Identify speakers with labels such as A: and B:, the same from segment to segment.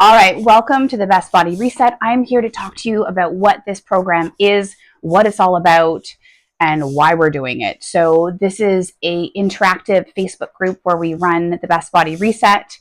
A: All right, welcome to the Best Body Reset. I'm here to talk to you about what this program is, what it's all about, and why we're doing it. So this is a interactive Facebook group where we run the Best Body Reset.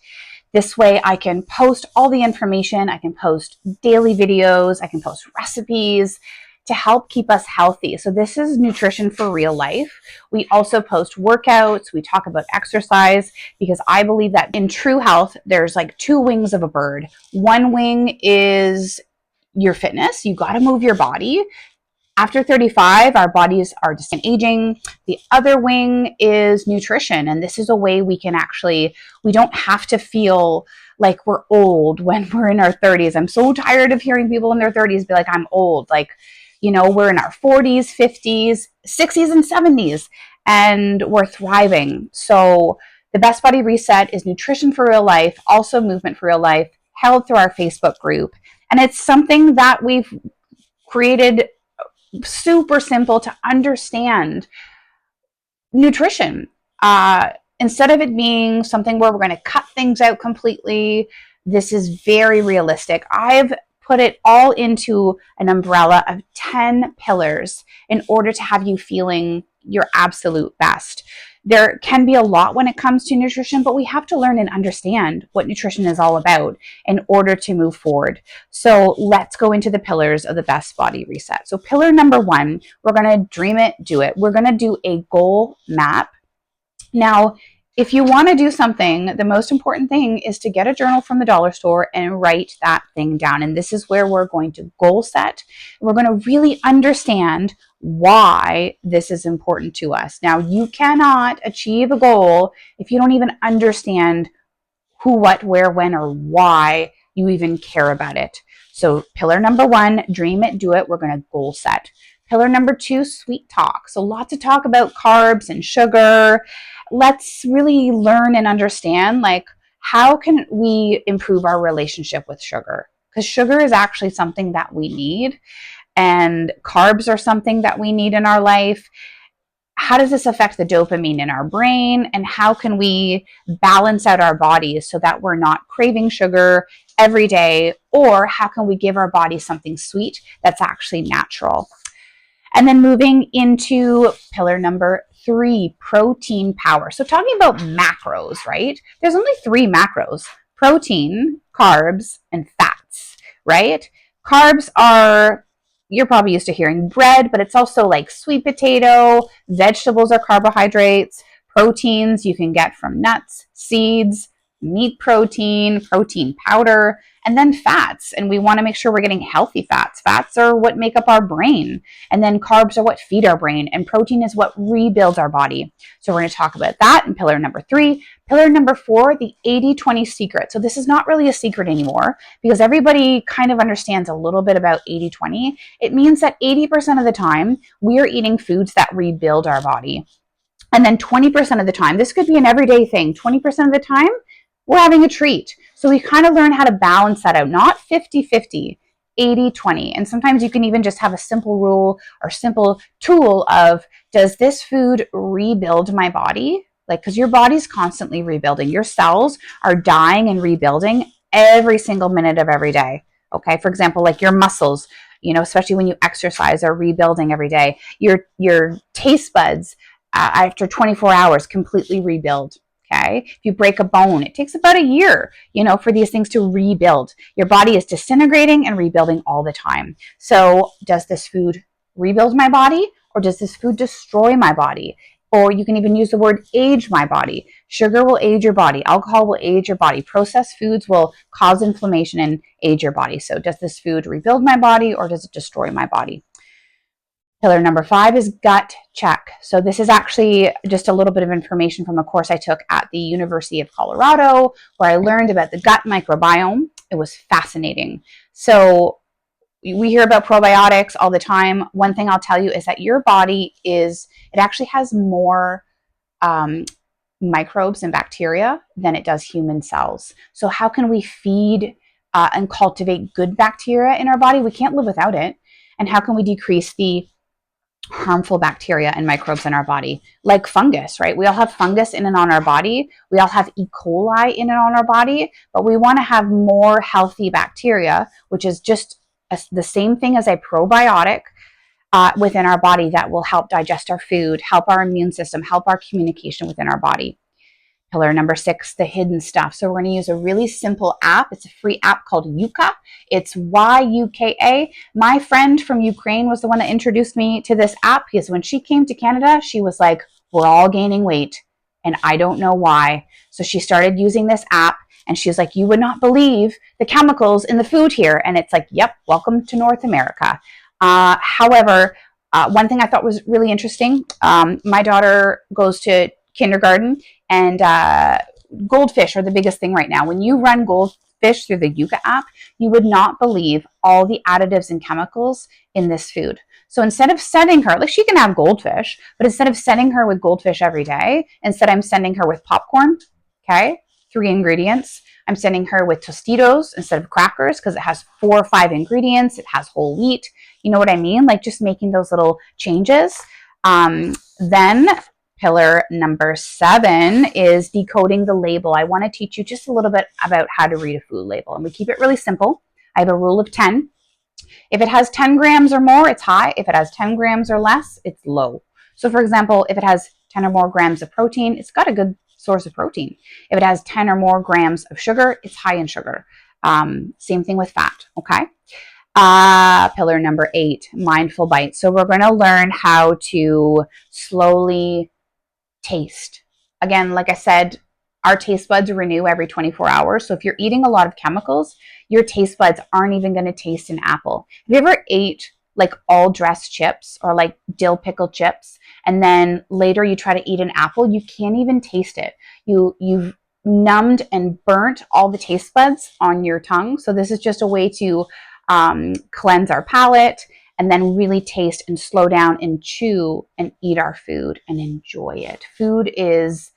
A: This way I can post all the information, I can post daily videos, I can post recipes to help keep us healthy. So this is nutrition for real life. We also post workouts, we talk about exercise, because I believe that in true health, there's like two wings of a bird. One wing is your fitness. You got to move your body. After 35, our bodies are just aging. The other wing is nutrition. And this is a way we can we don't have to feel like we're old when we're in our 30s. I'm so tired of hearing people in their 30s be like, I'm old. We're in our 40s, 50s, 60s, and 70s, and we're thriving. So the Best Body Reset is nutrition for real life, also movement for real life, held through our Facebook group. And it's something that we've created super simple to understand nutrition. Instead of it being something where we're going to cut things out completely, this is very realistic. I've put it all into an umbrella of 10 pillars in order to have you feeling your absolute best. There can be a lot when it comes to nutrition, but we have to learn and understand what nutrition is all about in order to move forward. So let's go into the pillars of the Best Body Reset. So pillar number one, we're going to dream it, do it. We're going to do a goal map. Now, if you want to do something, the most important thing is to get a journal from the dollar store and write that thing down. And this is where we're going to goal set. We're going to really understand why this is important to us. Now, you cannot achieve a goal if you don't even understand who, what, where, when, or why you even care about it. So pillar number one, dream it, do it. We're going to goal set. Pillar number two, sweet talk. So lots of talk about carbs and sugar. Let's really learn and understand, how can we improve our relationship with sugar? Because sugar is actually something that we need, and carbs are something that we need in our life. How does this affect the dopamine in our brain? And how can we balance out our bodies so that we're not craving sugar every day? Or how can we give our body something sweet that's actually natural? And then moving into pillar number three, protein power. So talking about macros, right? There's only three macros: protein, carbs, and fats, right? Carbs are, you're probably used to hearing bread, but it's also like sweet potato. Vegetables are carbohydrates. Proteins you can get from nuts, seeds, meat protein, protein powder, and then fats. And we want to make sure we're getting healthy fats. Fats are what make up our brain. And then carbs are what feed our brain. And protein is what rebuilds our body. So we're going to talk about that in pillar number three. Pillar number four, the 80-20 secret. So this is not really a secret anymore because everybody kind of understands a little bit about 80-20. It means that 80% of the time we are eating foods that rebuild our body. And then 20% of the time, this could be an everyday thing, 20% of the time, we're having a treat. So we kind of learn how to balance that out, not 50-50, 80-20. And sometimes you can even just have a simple rule or simple tool of, does this food rebuild my body? Because your body's constantly rebuilding. Your cells are dying and rebuilding every single minute of every day. Okay, for example, like your muscles, especially when you exercise, are rebuilding every day. Your taste buds, after 24 hours, completely rebuild. Okay. If you break a bone, it takes about a year, for these things to rebuild. Your body is disintegrating and rebuilding all the time. So does this food rebuild my body, or does this food destroy my body? Or you can even use the word age my body. Sugar will age your body. Alcohol will age your body. Processed foods will cause inflammation and age your body. So does this food rebuild my body, or does it destroy my body? Pillar number five is gut check. So this is actually just a little bit of information from a course I took at the University of Colorado, where I learned about the gut microbiome. It was fascinating. So we hear about probiotics all the time. One thing I'll tell you is that your body it actually has more microbes and bacteria than it does human cells. So how can we feed and cultivate good bacteria in our body? We can't live without it. And how can we decrease the harmful bacteria and microbes in our body, like fungus, right? We all have fungus in and on our body. We all have E. coli in and on our body, but we want to have more healthy bacteria, which is just the same thing as a probiotic within our body that will help digest our food, help our immune system, help our communication within our body. Pillar number 6, the hidden stuff. So we're going to use a really simple app. It's a free app called Yuka. It's Yuka. My friend from Ukraine was the one that introduced me to this app because when she came to Canada, she was like, we're all gaining weight and I don't know why. So she started using this app and she's like, you would not believe the chemicals in the food here. And it's like, yep, welcome to North America. However, one thing I thought was really interesting, my daughter goes to kindergarten, and goldfish are the biggest thing right now. When you run goldfish through the Yuka app, you would not believe all the additives and chemicals in this food. So instead of sending her, like she can have goldfish, but instead of sending her with goldfish every day, instead I'm sending her with popcorn, okay, 3 ingredients. I'm sending her with Tostitos instead of crackers because it has 4 or 5 ingredients. It has whole wheat. You know what I mean? Like just making those little changes. Then pillar number 7 is decoding the label. I want to teach you just a little bit about how to read a food label. And we keep it really simple. I have a rule of 10. If it has 10 grams or more, it's high. If it has 10 grams or less, it's low. So for example, if it has 10 or more grams of protein, it's got a good source of protein. If it has 10 or more grams of sugar, it's high in sugar. Same thing with fat, okay? Pillar number 8, mindful bite. So we're going to learn how to slowly taste. Again, like I said, our taste buds renew every 24 hours. So if you're eating a lot of chemicals, your taste buds aren't even going to taste an apple. Have you ever ate like all dressed chips or like dill pickle chips, and then later you try to eat an apple, you can't even taste it. You've numbed and burnt all the taste buds on your tongue. So this is just a way to cleanse our palate and then really taste and slow down and chew and eat our food and enjoy it. Food is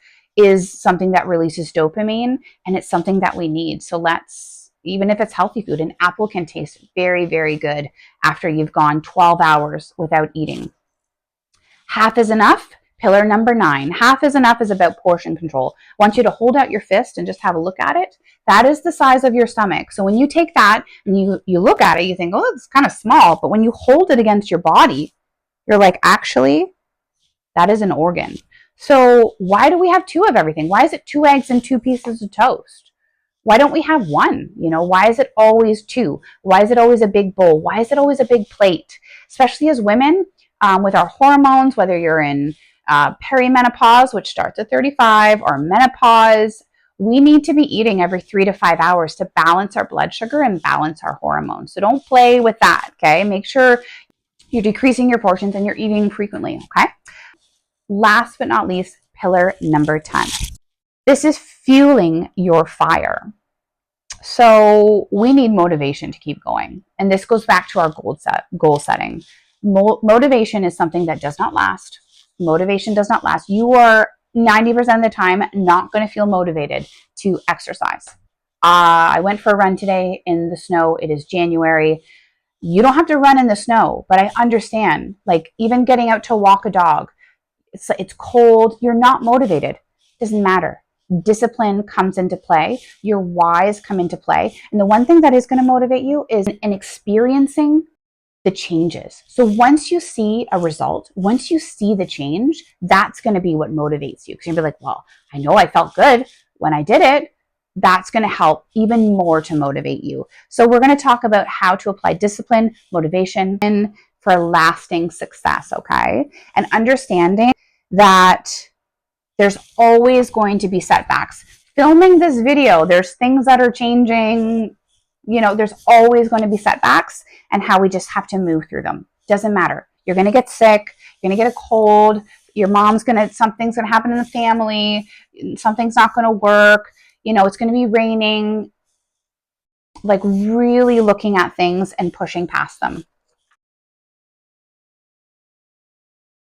A: something that releases dopamine, and it's something that we need. So let's, even if it's healthy food, an apple can taste very, very good after you've gone 12 hours without eating. Half is enough. Pillar number 9, half is enough is about portion control. I want you to hold out your fist and just have a look at it. That is the size of your stomach. So when you take that and you look at it, you think, oh, it's kind of small. But when you hold it against your body, you're like, actually, that is an organ. So why do we have 2 of everything? Why is it 2 eggs and 2 pieces of toast? Why don't we have 1? You know, why is it always 2? Why is it always a big bowl? Why is it always a big plate? Especially as women, with our hormones, whether you're in perimenopause, which starts at 35, or menopause, we need to be eating every 3 to 5 hours to balance our blood sugar and balance our hormones. So don't play with that, okay? Make sure you're decreasing your portions and you're eating frequently, okay? Last but not least, pillar number 10. This is fueling your fire. So we need motivation to keep going. And this goes back to our goal setting. Motivation is something that does not last. Motivation does not last. You are 90% of the time not going to feel motivated to exercise. I went for a run today in the snow. It is January. You don't have to run in the snow, but I understand, like even getting out to walk a dog, it's cold. You're not motivated. It doesn't matter. Discipline comes into play. Your whys come into play. And the one thing that is going to motivate you is in experiencing the changes. So once you see a result, once you see the change, that's going to be what motivates you. Because you'll be like, well, I know I felt good when I did it. That's going to help even more to motivate you. So we're going to talk about how to apply discipline, motivation for lasting success, okay? And understanding that there's always going to be setbacks. Filming this video, there's things that are changing. You know, there's always going to be setbacks, and how we just have to move through them. Doesn't matter. You're going to get sick. You're going to get a cold. Your mom's something's going to happen in the family. Something's not going to work. You know, it's going to be raining. Like really looking at things and pushing past them.